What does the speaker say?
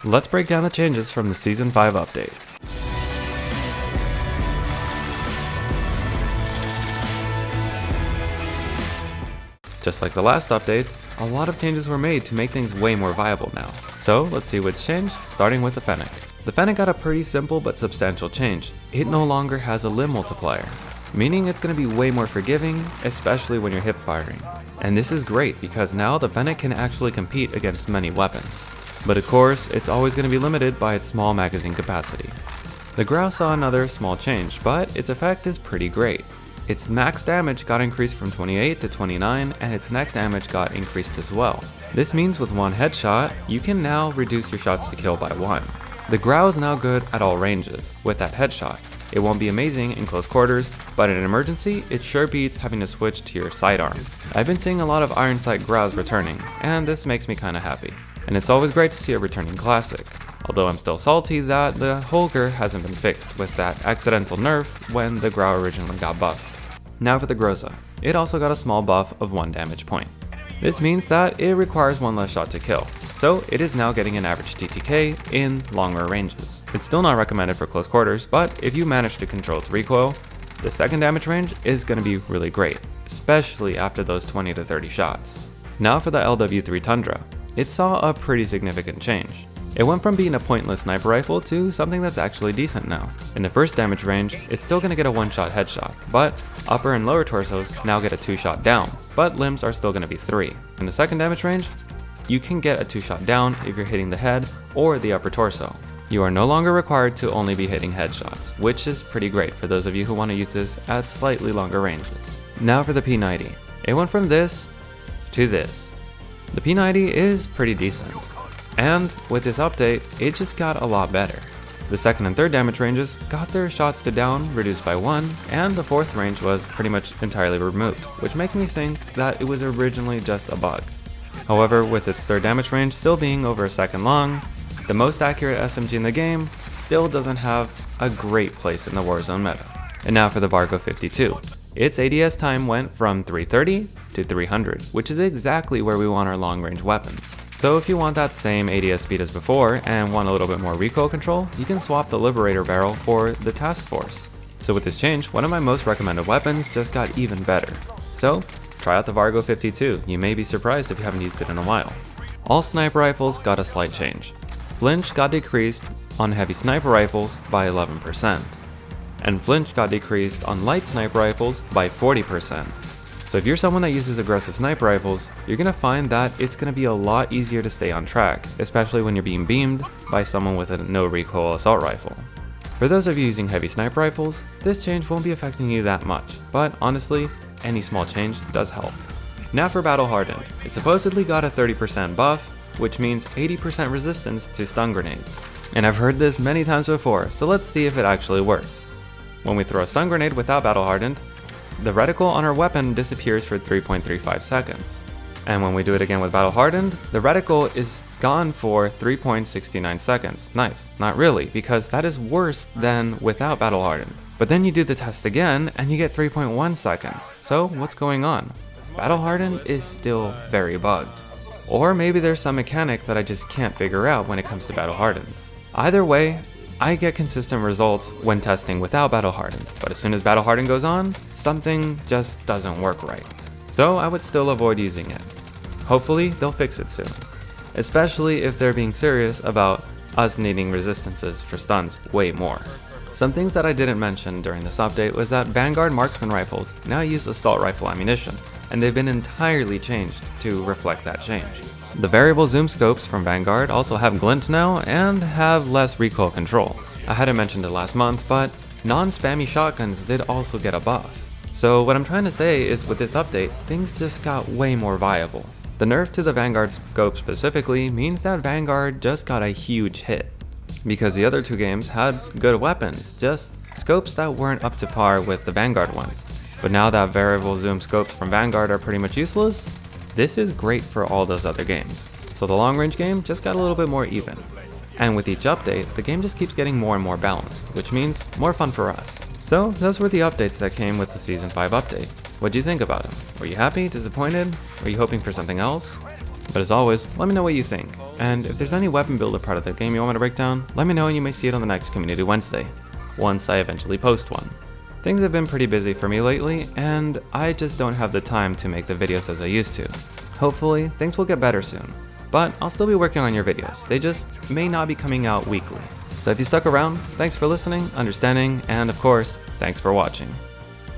Let's break down the changes from the Season 5 update. Just like the last updates, a lot of changes were made to make things way more viable now. So let's see what's changed, starting with the Fennec. The Fennec got a pretty simple but substantial change. It no longer has a limb multiplier, meaning it's going to be way more forgiving, especially when you're hip firing. And this is great because now the Fennec can actually compete against many weapons. But of course, it's always going to be limited by its small magazine capacity. The Grau saw another small change, but its effect is pretty great. Its max damage got increased from 28 to 29, and its next damage got increased as well. This means with one headshot, you can now reduce your shots to kill by 1. The Grau is now good at all ranges, with that headshot. It won't be amazing in close quarters, but in an emergency, it sure beats having to switch to your sidearm. I've been seeing a lot of iron sight Graus returning, and this makes me kinda happy. And it's always great to see a returning classic, although I'm still salty that the Holger hasn't been fixed with that accidental nerf when the Grau originally got buffed. Now for the Groza. It also got a small buff of 1 damage point. This means that it requires 1 less shot to kill, so it is now getting an average TTK in longer ranges. It's still not recommended for close quarters, but if you manage to control its recoil, the second damage range is going to be really great, especially after those 20 to 30 shots. Now for the LW3 Tundra. It saw a pretty significant change. It went from being a pointless sniper rifle to something that's actually decent now. In the first damage range, it's still going to get a 1-shot headshot, but upper and lower torsos now get a 2-shot down, but limbs are still going to be 3. In the second damage range, you can get a 2-shot down if you're hitting the head or the upper torso. You are no longer required to only be hitting headshots, which is pretty great for those of you who want to use this at slightly longer ranges. Now for the P90. It went from this to this. The P90 is pretty decent. And with this update, it just got a lot better. The second and third damage ranges got their shots to down reduced by 1, and the fourth range was pretty much entirely removed, which makes me think that it was originally just a bug. However, with its third damage range still being over a second long, the most accurate SMG in the game still doesn't have a great place in the Warzone meta. And now for the Vargo 52. Its ADS time went from 330 to 300, which is exactly where we want our long range weapons. So if you want that same ADS speed as before and want a little bit more recoil control, you can swap the Liberator barrel for the Task Force. So with this change, one of my most recommended weapons just got even better. So try out the Vargo 52, you may be surprised if you haven't used it in a while. All sniper rifles got a slight change. Flinch got decreased on heavy sniper rifles by 11%, and Flinch got decreased on light sniper rifles by 40%. So if you're someone that uses aggressive sniper rifles, you're going to find that it's going to be a lot easier to stay on track, especially when you're being beamed by someone with a no recoil assault rifle. For those of you using heavy sniper rifles, this change won't be affecting you that much, but honestly, any small change does help. Now for Battle Hardened. It supposedly got a 30% buff, which means 80% resistance to stun grenades. And I've heard this many times before, so let's see if it actually works. When we throw a stun grenade without Battle Hardened, the reticle on our weapon disappears for 3.35 seconds. And when we do it again with Battle Hardened, the reticle is gone for 3.69 seconds. Nice. Not really, because that is worse than without Battle Hardened. But then you do the test again, and you get 3.1 seconds. So what's going on? Battle Hardened is still very bugged. Or maybe there's some mechanic that I just can't figure out when it comes to Battle Hardened. Either way, I get consistent results when testing without Battle Hardened, but as soon as Battle Hardened goes on, something just doesn't work right. So I would still avoid using it. Hopefully they'll fix it soon, especially if they're being serious about us needing resistances for stuns way more. Some things that I didn't mention during this update was that Vanguard marksman rifles now use assault rifle ammunition, and they've been entirely changed to reflect that change. The variable zoom scopes from Vanguard also have glint now and have less recoil control. I hadn't mentioned it last month, but non-spammy shotguns did also get a buff. So what I'm trying to say is with this update, things just got way more viable. The nerf to the Vanguard scope specifically means that Vanguard just got a huge hit, because the other two games had good weapons, just scopes that weren't up to par with the Vanguard ones. But now that variable zoom scopes from Vanguard are pretty much useless, this is great for all those other games. So the long range game just got a little bit more even. And with each update, the game just keeps getting more and more balanced, which means more fun for us. So those were the updates that came with the Season 5 update. What'd you think about them? Were you happy, disappointed? Were you hoping for something else? But as always, let me know what you think. And if there's any weapon builder part of the game you want me to break down, let me know and you may see it on the next Community Wednesday, once I eventually post one. Things have been pretty busy for me lately, and I just don't have the time to make the videos as I used to. Hopefully, things will get better soon, but I'll still be working on your videos, they just may not be coming out weekly. So if you stuck around, thanks for listening, understanding, and of course, thanks for watching.